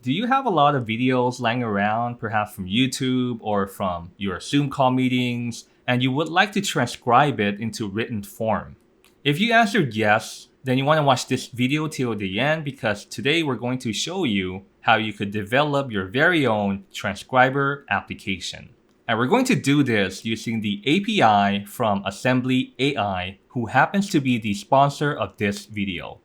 Do you have a lot of videos lying around, perhaps from YouTube or from your Zoom call meetings, and you would like to transcribe it into written form? If you answered yes, then you want to watch this video till the end because today we're going to show you how you could develop your very own transcriber application. And we're going to do this using the API from AssemblyAI, who happens to be the sponsor of this video.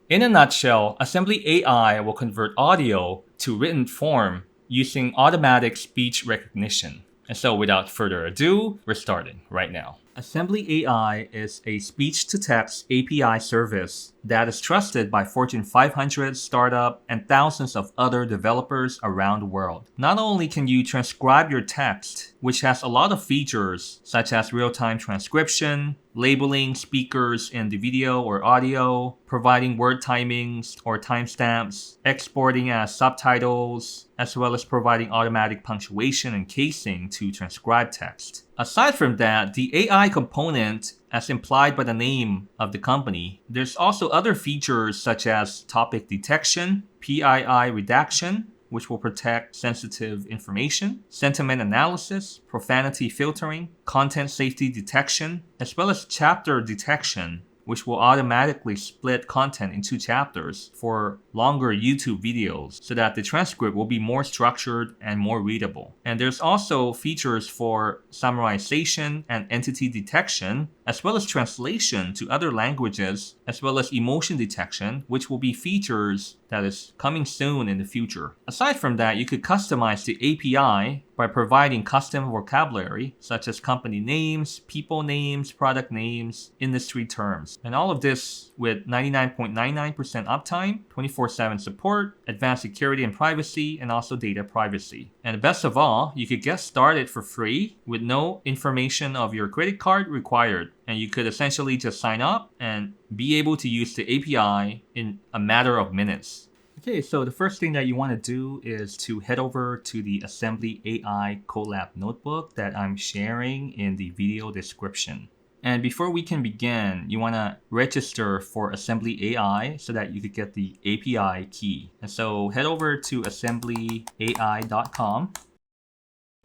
In a nutshell, AssemblyAI will convert audio to written form using automatic speech recognition. And so without further ado, we're starting right now. AssemblyAI is a speech-to-text API service that is trusted by Fortune 500 startup and thousands of other developers around the world. Not only can you transcribe your text, which has a lot of features such as real-time transcription, labeling speakers in the video or audio, providing word timings or timestamps, exporting as subtitles, as well as providing automatic punctuation and casing to transcribe text. Aside from that, the AI component, as implied by the name of the company, there's also other features such as topic detection, PII redaction, which will protect sensitive information, sentiment analysis, profanity filtering, content safety detection, as well as chapter detection, which will automatically split content into chapters for longer YouTube videos so that the transcript will be more structured and more readable. And there's also features for summarization and entity detection, as well as translation to other languages, as well as emotion detection, which will be features that is coming soon in the future. Aside from that, you could customize the API by providing custom vocabulary, such as company names, people names, product names, industry terms. And all of this with 99.99% uptime, 24/7 support, advanced security and privacy, and also data privacy. And best of all, you could get started for free with no information of your credit card required. And you could essentially just sign up and be able to use the API in a matter of minutes. Okay, so the first thing that you want to do is to head over to the AssemblyAI Colab notebook that I'm sharing in the video description. And before we can begin, you want to register for AssemblyAI so that you could get the API key. And so head over to assemblyai.com.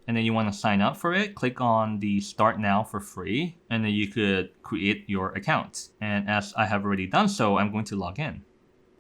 And then you want to sign up for it. Click on the Start Now for free. And then you could create your account. And as I have already done so, I'm going to log in.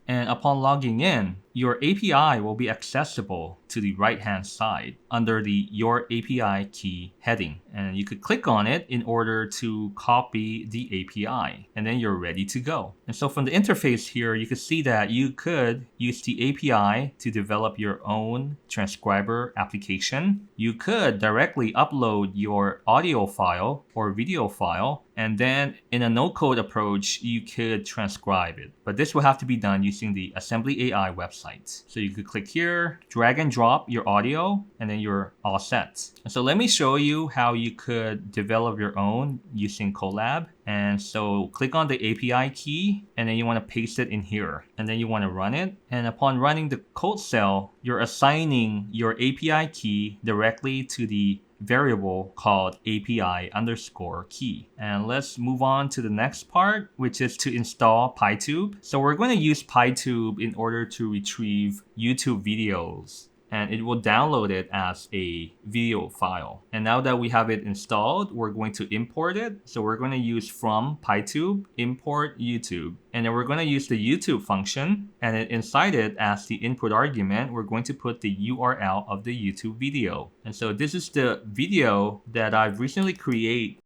And upon logging in, your API will be accessible to the right-hand side under the Your API Key heading. And you could click on it in order to copy the API. And then you're ready to go. And so from the interface here, you can see that you could use the API to develop your own transcriber application. You could directly upload your audio file or video file. And then in a no-code approach, you could transcribe it. But this will have to be done using the AssemblyAI website. So you could click here, drag and drop your audio, and then you're all set. And so let me show you how you could develop your own using Colab. And so click on the API key, and then you want to paste it in here. And then you want to run it. And upon running the code cell, you're assigning your API key directly to the variable called API_key. And let's move on to the next part, which is to install PyTube. So we're going to use PyTube in order to retrieve YouTube videos. And it will download it as a video file. And now that we have it installed, we're going to import it. So we're going to use from PyTube, import YouTube. And then we're going to use the YouTube function. And then inside it, as the input argument, we're going to put the URL of the YouTube video. And so this is the video that I've recently created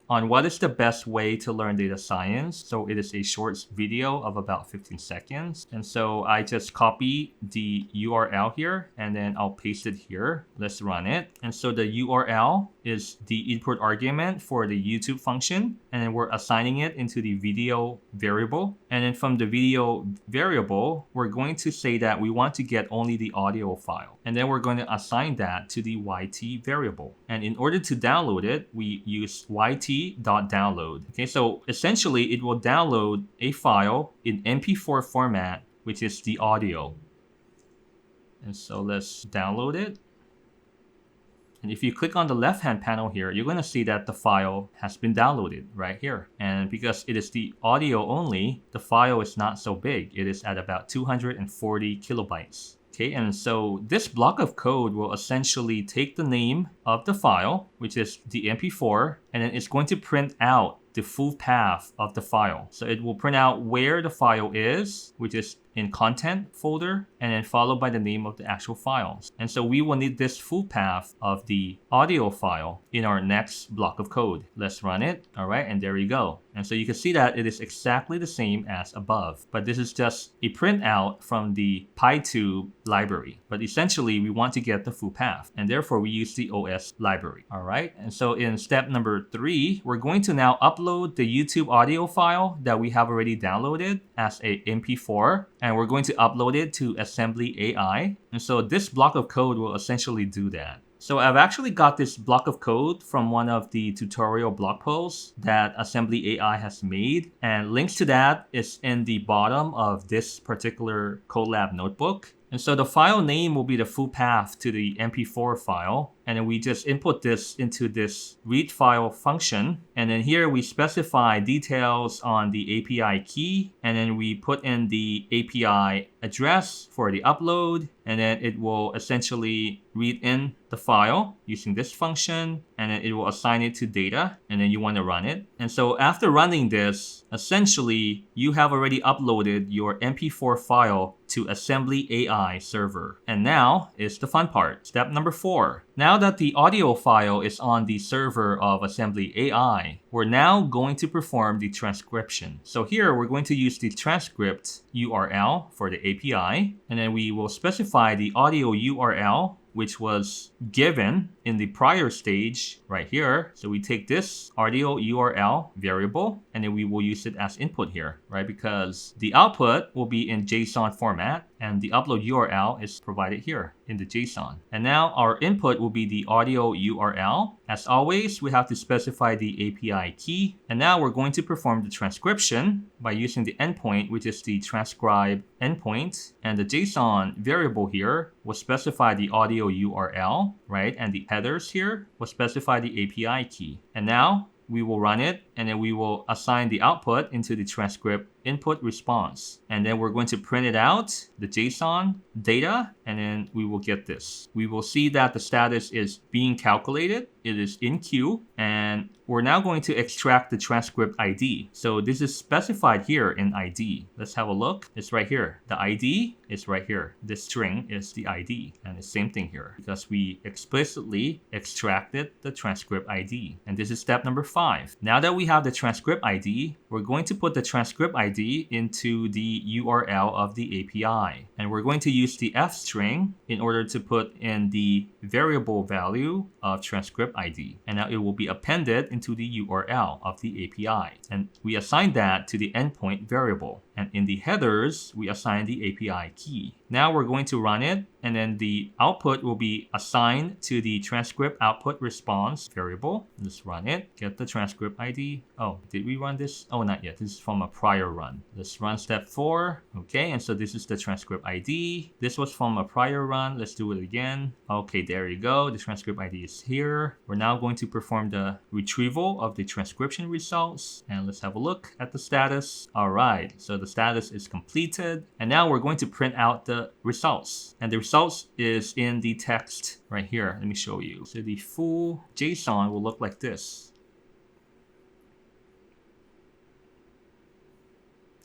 on what is the best way to learn data science. So it is a short video of about 15 seconds. And so I just copy the URL here and then I'll paste it here. Let's run it. And so the URL is the input argument for the YouTube function. And then we're assigning it into the video variable. And then from the video variable, we're going to say that we want to get only the audio file. And then we're going to assign that to the YT variable. And in order to download it, we use YT.download. Okay, so essentially it will download a file in MP4 format, which is the audio. And so let's download it. And if you click on the left-hand panel here, you're going to see that the file has been downloaded right here. And because it is the audio only, the file is not so big. It is at about 240 kilobytes. Okay, and so this block of code will essentially take the name of the file, which is the MP4, and then it's going to print out the full path of the file. So it will print out where the file is, which is in content folder, and then followed by the name of the actual files. And so we will need this full path of the audio file in our next block of code. Let's run it. All right, and there you go. And so you can see that it is exactly the same as above, but this is just a printout from the PyTube library. But essentially, we want to get the full path, and therefore we use the OS library. All right, and so in step number 3, we're going to now upload the YouTube audio file that we have already downloaded as a MP4, and we're going to upload it to AssemblyAI. And so this block of code will essentially do that. So I've actually got this block of code from one of the tutorial blog posts that AssemblyAI has made, and links to that is in the bottom of this particular Colab notebook. And so the file name will be the full path to the MP4 file. And then we just input this into this read file function. And then here we specify details on the API key. And then we put in the API address for the upload. And then it will essentially read in the file using this function. And then it will assign it to data. And then you want to run it. And so after running this, essentially you have already uploaded your MP4 file to AssemblyAI server. And now is the fun part. Step number 4. Now that the audio file is on the server of AssemblyAI, we're now going to perform the transcription. So here we're going to use the transcript URL for the API, and then we will specify the audio URL, which was given in the prior stage right here. So we take this audio URL variable, and then we will use it as input here, right? Because the output will be in JSON format, and the upload URL is provided here in the JSON. And now our input will be the audio URL. As always, we have to specify the API key. And now we're going to perform the transcription by using the endpoint, which is the transcribe endpoint. And the JSON variable here will specify the audio URL, right? And the headers here will specify the API key. And now we will run it, and then we will assign the output into the transcript input response. And then we're going to print it out, the JSON data, and then we will get this. We will see that the status is being calculated. It is in queue, and we're now going to extract the transcript ID. So this is specified here in ID. Let's have a look. It's right here. The ID is right here. This string is the ID, and the same thing here because we explicitly extracted the transcript ID. And this is step number 5. Now that we have the transcript ID, we're going to put the transcript ID into the URL of the API. And we're going to use the F string in order to put in the variable value of transcript ID. And now it will be appended into the URL of the API. And we assign that to the endpoint variable. And in the headers, we assign the API key. Now we're going to run it, and then the output will be assigned to the transcript output response variable. Let's run it, get the transcript ID. Oh, did we run this? Oh, not yet. This is from a prior run. Let's run step 4. Okay, and so this is the transcript ID. This was from a prior run. Let's do it again. Okay, there you go. The transcript ID is here. We're now going to perform the retrieval of the transcription results. And let's have a look at the status. All right, so the status is completed. And now we're going to print out the results. And the results is in the text right here. Let me show you. So the full JSON will look like this.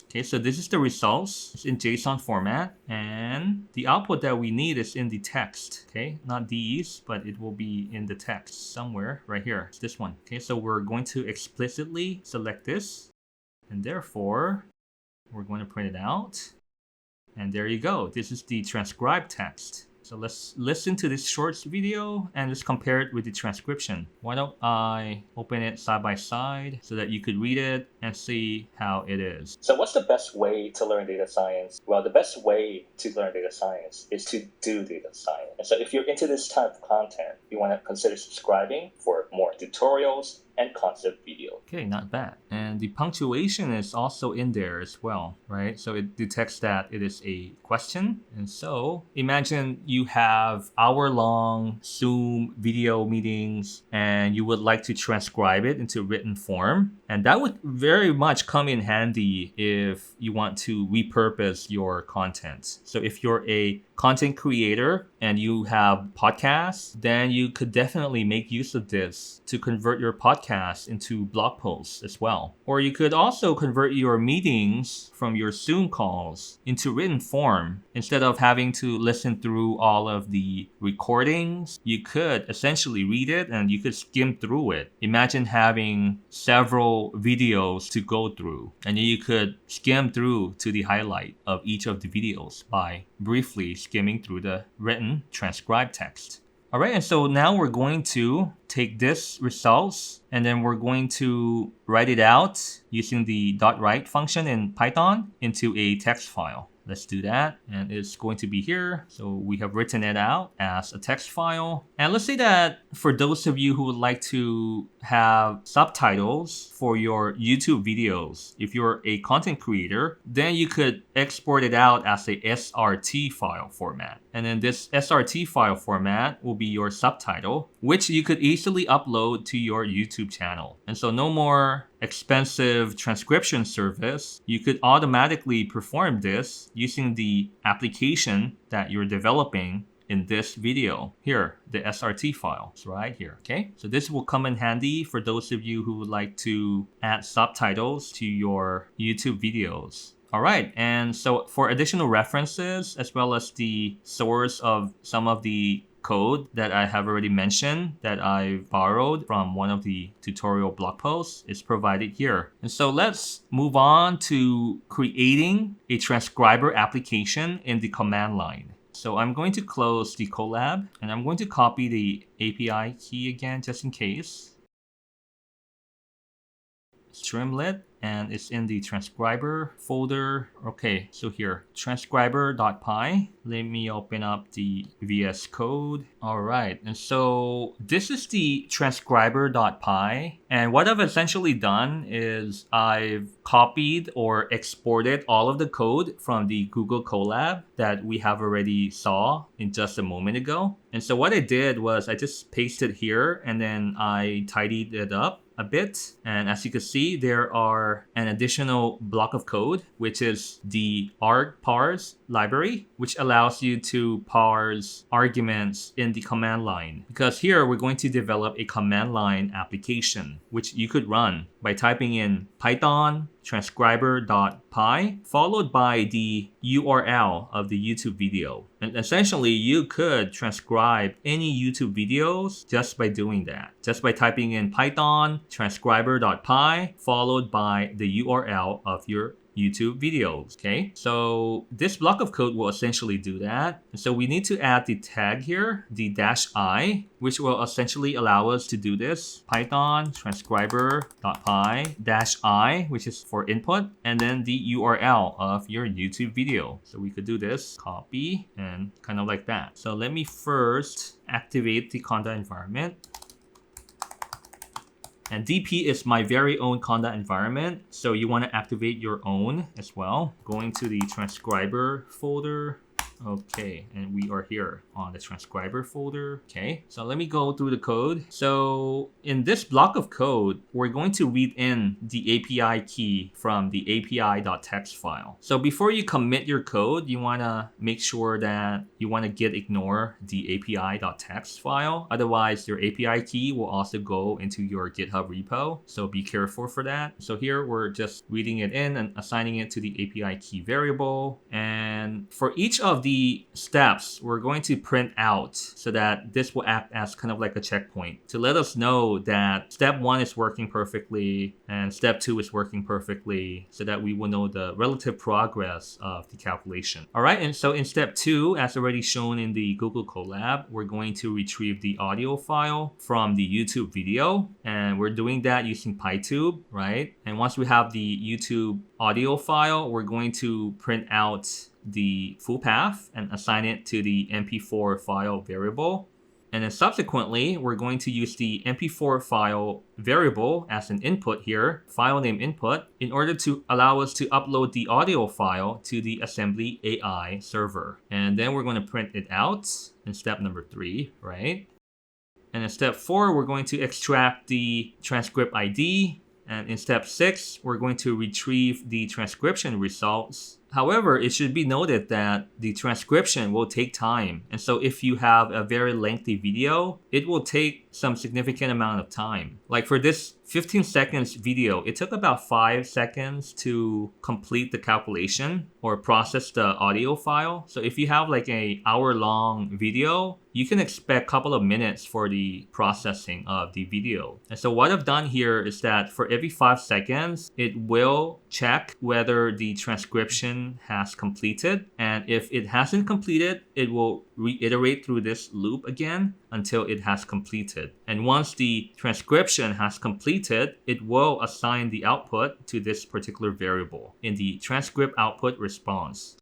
Okay, so this is the results. It's in JSON format, and the output that we need is in the text. Okay, not these, but it will be in the text somewhere right here. It's this one. Okay, so we're going to explicitly select this, and therefore we're going to print it out. And there you go. This is the transcribed text. So let's listen to this short video and let's compare it with the transcription. Why don't I open it side by side so that you could read it and see how it is. So what's the best way to learn data science? Well, the best way to learn data science is to do data science. And so if you're into this type of content, you want to consider subscribing for more tutorials and concept video. Okay, not bad. And the punctuation is also in there as well, right? So it detects that it is a question. And so imagine you have hour-long Zoom video meetings and you would like to transcribe it into written form. And that would very much come in handy if you want to repurpose your content. So if you're a content creator and you have podcasts, then you could definitely make use of this to convert your podcast into blog posts as well. Or you could also convert your meetings from your Zoom calls into written form. Instead of having to listen through all of the recordings, you could essentially read it and you could skim through it. Imagine having several videos to go through, and you could skim through to the highlight of each of the videos by briefly skimming through the written transcribed text. All right, and so now we're going to take this results and then we're going to write it out using the .write function in Python into a text file. Let's do that, and it's going to be here. So we have written it out as a text file. And let's say that for those of you who would like to have subtitles for your YouTube videos, if you're a content creator, then you could export it out as a SRT file format. And then this SRT file format will be your subtitle, which you could easily upload to your YouTube channel. And so no more expensive transcription service. You could automatically perform this using the application that you're developing in this video. Here, the SRT file is right here, okay? So this will come in handy for those of you who would like to add subtitles to your YouTube videos. All right, and so for additional references, as well as the source of some of the code that I have already mentioned that I've borrowed from one of the tutorial blog posts is provided here. And so let's move on to creating a transcriber application in the command line. So I'm going to close the Colab and I'm going to copy the API key again just in case. Streamlit, and it's in the transcriber folder. Okay, so here, transcriber.py. Let me open up the VS Code. All right, and so this is the transcriber.py. And what I've essentially done is I've copied or exported all of the code from the Google Colab that we have already saw in just a moment ago. And so what I did was I just pasted here and then I tidied it up a bit. And as you can see, there are an additional block of code, which is the argparse library, which allows you to parse arguments in the command line. Because here we're going to develop a command line application, which you could run by typing in Python transcriber.py followed by the URL of the YouTube video. And essentially, you could transcribe any YouTube videos just by doing that. Just by typing in Python transcriber.py followed by the URL of your YouTube videos, okay? So this block of code will essentially do that. And so we need to add the tag here, the -i, which will essentially allow us to do this. Python transcriber.py -i, which is for input, and then the URL of your YouTube video. So we could do this, copy, and kind of like that. So let me first activate the conda environment. And DP is my very own conda environment, so you want to activate your own as well. Going to the transcriber folder. Okay, and we are here on the transcriber folder. Okay, so let me go through the code. So in this block of code, we're going to read in the API key from the api.txt file. So before you commit your code, you want to make sure that you want to git ignore the api.txt file. Otherwise, your API key will also go into your GitHub repo. So be careful for that. So here we're just reading it in and assigning it to the API key variable. And for each of the steps, we're going to print out so that this will act as kind of like a checkpoint to let us know that step 1 is working perfectly and step 2 is working perfectly, so that we will know the relative progress of the calculation. All right, and so in step 2, as already shown in the Google Colab, we're going to retrieve the audio file from the YouTube video, and we're doing that using PyTube, right? And once we have the YouTube audio file, we're going to print out the full path and assign it to the MP4 file variable. And then subsequently, we're going to use the MP4 file variable as an input here, file name input, in order to allow us to upload the audio file to the AssemblyAI server. And then we're going to print it out in step number 3, right? And in step 4, we're going to extract the transcript ID. And in step 6, we're going to retrieve the transcription results. However, it should be noted that the transcription will take time. And so if you have a very lengthy video, it will take some significant amount of time. Like for this 15 seconds video, it took about 5 seconds to complete the calculation or process the audio file. So if you have like an hour-long video, you can expect a couple of minutes for the processing of the video. And so what I've done here is that for every 5 seconds, it will check whether the transcription has completed. And if it hasn't completed, it will reiterate through this loop again until it has completed. And once the transcription has completed, it will assign the output to this particular variable in the transcript output response.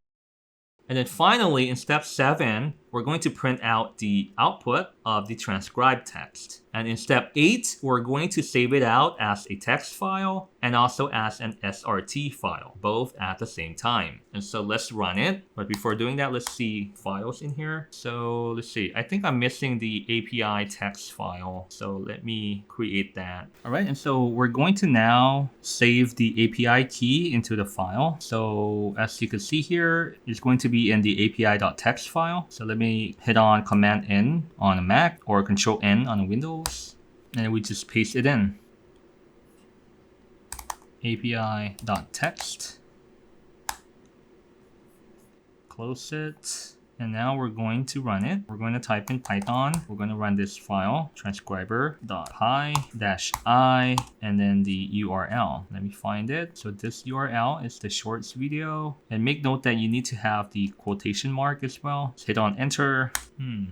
And then finally, in step 7, we're going to print out the output of the transcribed text. And in step 8, we're going to save it out as a text file and also as an SRT file, both at the same time. And so let's run it. But before doing that, let's see files in here. So let's see. I think I'm missing the API text file. So let me create that. All right. And so we're going to now save the API key into the file. So as you can see here, it's going to be in the api.txt file. So let me hit on Command N on a Mac or Control N on a Windows, and we just paste it in. api.txt. Close it. And now we're going to run it. We're going to type in Python. We're going to run this file, transcriber.py-i, and then the URL. Let me find it. So this URL is the shorts video. And make note that you need to have the quotation mark as well. Just hit on enter.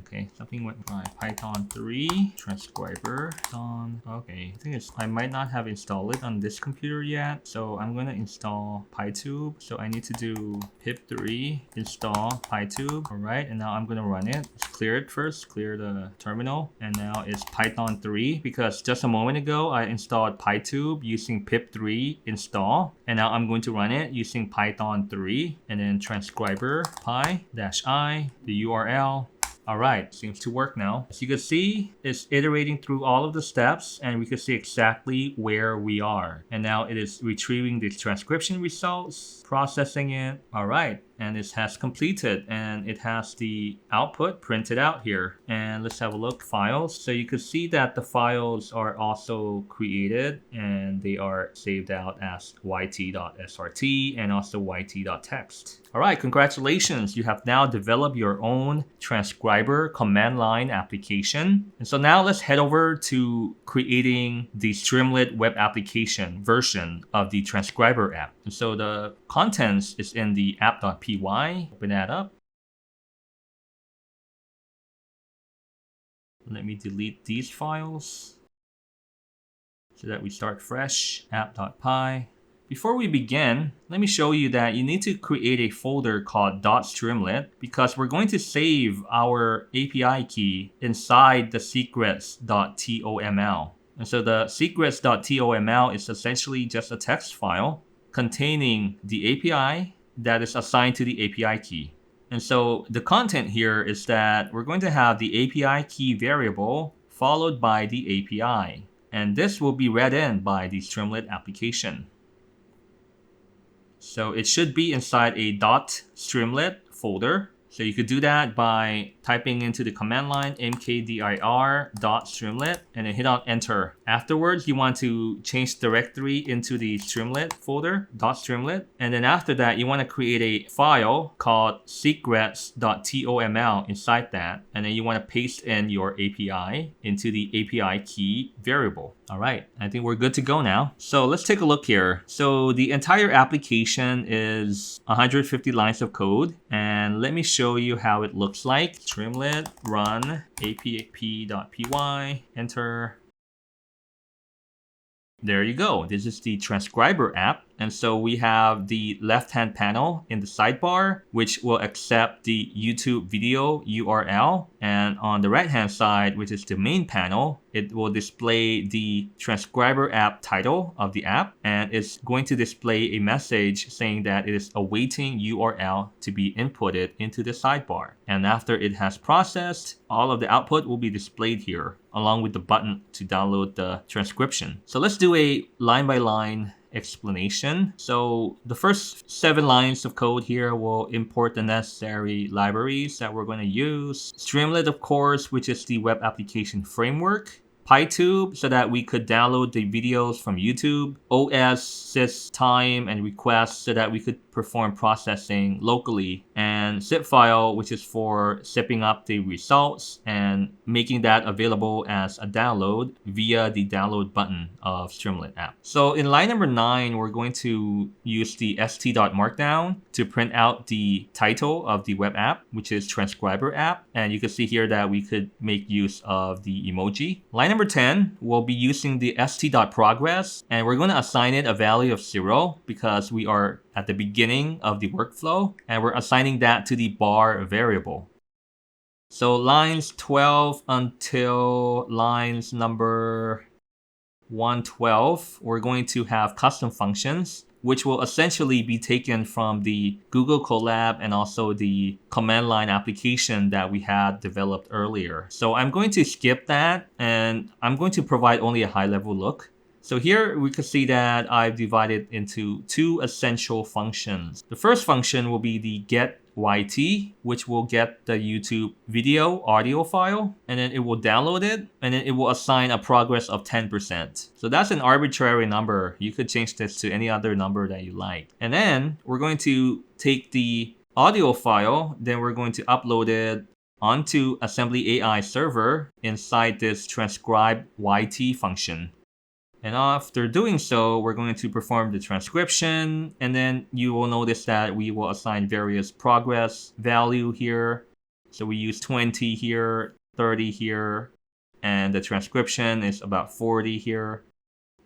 Okay, something went by Python 3, transcriber on. Okay, I think I might not have installed it on this computer yet. So I'm going to install PyTube. So I need to do pip3 install PyTube. All right, and now I'm going to run it. Let's clear it first, clear the terminal. And now it's Python 3 because just a moment ago, I installed PyTube using pip3 install. And now I'm going to run it using Python 3 and then transcriber py-i, the URL. All right, seems to work now. As you can see, it's iterating through all of the steps and we can see exactly where we are. And now it is retrieving the transcription results, processing it. All right, and it has completed and it has the output printed out here. And let's have a look, files. So you can see that the files are also created and they are saved out as yt.srt and also yt.txt. All right, congratulations. You have now developed your own transcriber command line application. And so now let's head over to creating the Streamlit web application version of the transcriber app. And so the contents is in the app.py. Open that up. Let me delete these files so that we start fresh. App.py. Before we begin, let me show you that you need to create a folder called .streamlit because we're going to save our API key inside the secrets.toml. And so the secrets.toml is essentially just a text file containing the API that is assigned to the API key. And so the content here is that we're going to have the API key variable followed by the API. And this will be read in by the Streamlit application. So it should be inside a .streamlit folder. So you could do that by typing into the command line mkdir.streamlit and then hit on enter. Afterwards, you want to change directory into the Streamlit folder, .streamlit. And then after that, you want to create a file called secrets.toml inside that. And then you want to paste in your API into the API key variable. All right, I think we're good to go now. So let's take a look here. So the entire application is 150 lines of code. And let me show you how it looks like. Streamlit, run, app.py, enter. There you go. This is the Transcriber app. And so we have the left-hand panel in the sidebar, which will accept the YouTube video URL. And on the right-hand side, which is the main panel, it will display the Transcriber app title of the app. And it's going to display a message saying that it is awaiting URL to be inputted into the sidebar. And after it has processed, all of the output will be displayed here, along with the button to download the transcription. So let's do a line-by-line explanation. So the first 7 lines of code here will import the necessary libraries that we're going to use. Streamlit, of course, which is the web application framework. PyTube, so that we could download the videos from YouTube. OS, sys, time, and request, so that we could perform processing locally. And zip file, which is for zipping up the results and making that available as a download via the download button of Streamlit app. So in line number 9, we're going to use the st.markdown to print out the title of the web app, which is Transcriber app. And you can see here that we could make use of the emoji. Line number 10, we'll be using the st.progress, and we're going to assign it a value of 0 because we are at the beginning of the workflow, and we're assigning that to the bar variable. So lines 12 until lines number 112, we're going to have custom functions, which will essentially be taken from the Google Colab and also the command line application that we had developed earlier. So I'm going to skip that, and I'm going to provide only a high-level look. So here we can see that I've divided into 2 essential functions. The first function will be the getYT, which will get the YouTube video audio file, and then it will download it, and then it will assign a progress of 10%. So that's an arbitrary number. You could change this to any other number that you like. And then we're going to take the audio file, then we're going to upload it onto AssemblyAI server inside this transcribeYT function. And after doing so, we're going to perform the transcription, and then you will notice that we will assign various progress value here. So we use 20 here, 30 here, and the transcription is about 40 here.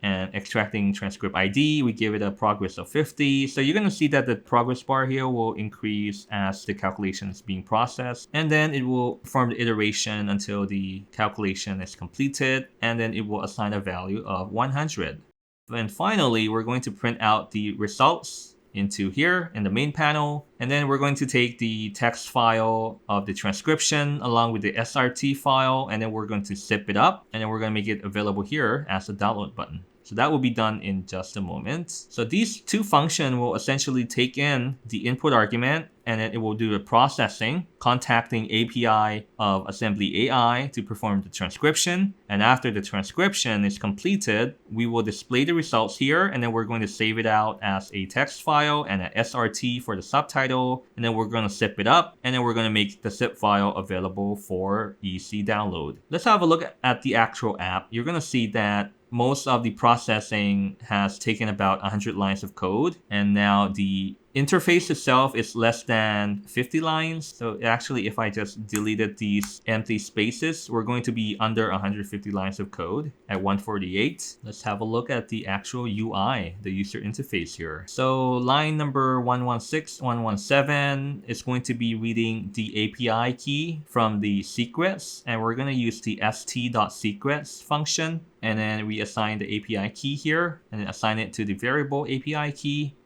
And extracting transcript ID, we give it a progress of 50. So you're going to see that the progress bar here will increase as the calculation is being processed. And then it will perform the iteration until the calculation is completed. And then it will assign a value of 100. And finally, we're going to print out the results into here in the main panel. And then we're going to take the text file of the transcription along with the SRT file, and then we're going to zip it up, and then we're going to make it available here as a download button. So that will be done in just a moment. So these 2 functions will essentially take in the input argument, and then it will do the processing, contacting API of AssemblyAI to perform the transcription. And after the transcription is completed, we will display the results here, and then we're going to save it out as a text file and an SRT for the subtitle. And then we're going to zip it up, and then we're going to make the zip file available for easy download. Let's have a look at the actual app. You're going to see that most of the processing has taken about 100 lines of code, and now the interface itself is less than 50 lines. So actually, if I just deleted these empty spaces, we're going to be under 150 lines of code at 148. Let's have a look at the actual UI, the user interface here. So line number 116, 117 is going to be reading the API key from the secrets, and we're going to use the st.secrets function. And then we assign the API key here and then assign it to the variable API key.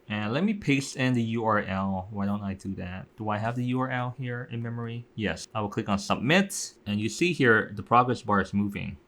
And let me paste in the URL. Why don't I do that? Do I have the URL here in memory? Yes. I will click on submit, and you see here the progress bar is moving.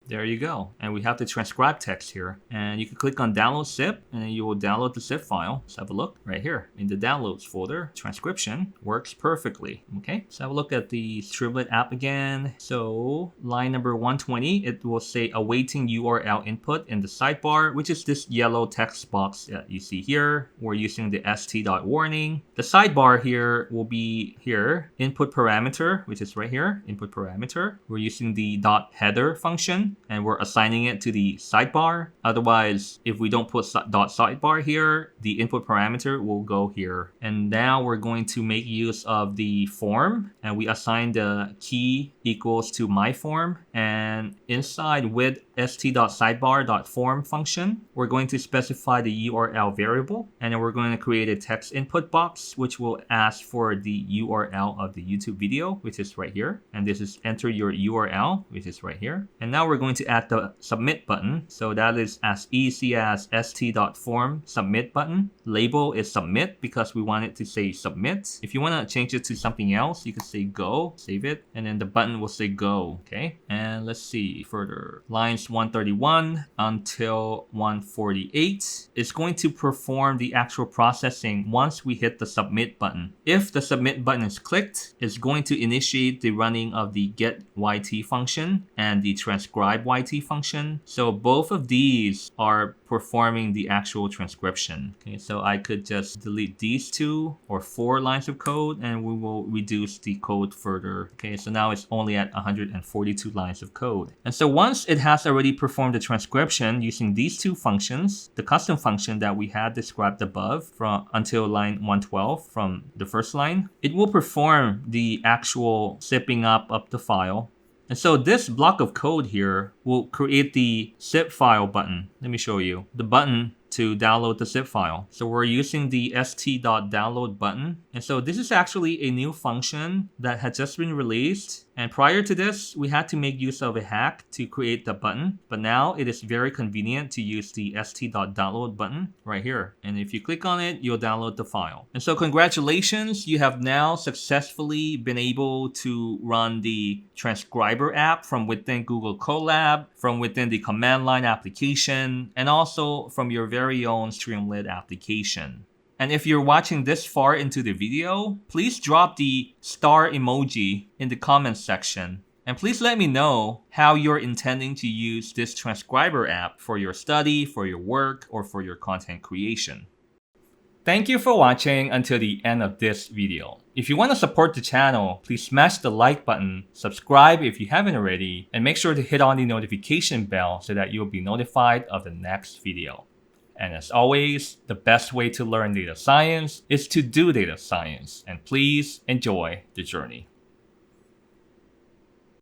There you go. And we have the transcribe text here. And you can click on download zip, and then you will download the zip file. Let's have a look right here in the downloads folder. Transcription works perfectly. Okay, let's have a look at the Streamlit app again. So line number 120, it will say awaiting URL input in the sidebar, which is this yellow text box that you see here. We're using the st.warning. The sidebar here will be here, input parameter, which is right here, input parameter. We're using the .header function. and we're assigning it to the sidebar. Otherwise, if we don't put dot sidebar here, the input parameter will go here. And now we're going to make use of the form, and we assign the key equals to my form. And inside with st.sidebar.form function, we're going to specify the URL variable, and then we're going to create a text input box, which will ask for the URL of the YouTube video, which is right here. And this is enter your URL, which is right here. And now we're going to add the submit button. So that is as easy as st.form submit button. Label is submit because we want it to say submit. If you want to change it to something else, you can say go, save it, and then the button will say go. Okay. And let's see further. Lines 131 until 148 is going to perform the actual processing once we hit the submit button. If the submit button is clicked, it's going to initiate the running of the get YT function and the transcribe YT function. So both of these are performing the actual transcription. Okay, so I could just delete these 2 or 4 lines of code and we will reduce the code further. Okay, so now it's only at 142 lines of code. And so once it has already performed the transcription using these 2 functions, the custom function that we had described above from until line 112 from the first line, it will perform the actual zipping up of the file. And so this block of code here will create the zip file button. Let me show you. The button to download the zip file. So we're using the st.download button. And so this is actually a new function that had just been released. And prior to this, we had to make use of a hack to create the button. But now it is very convenient to use the st.download button right here. And if you click on it, you'll download the file. And so congratulations, you have now successfully been able to run the Transcriber app from within Google Colab, from within the command line application, and also from your very own Streamlit application. And if you're watching this far into the video, please drop the star emoji in the comments section. And please let me know how you're intending to use this Transcriber app for your study, for your work, or for your content creation. Thank you for watching until the end of this video. If you want to support the channel, please smash the like button, subscribe if you haven't already, and make sure to hit on the notification bell so that you'll be notified of the next video. And as always, the best way to learn data science is to do data science. And please enjoy the journey.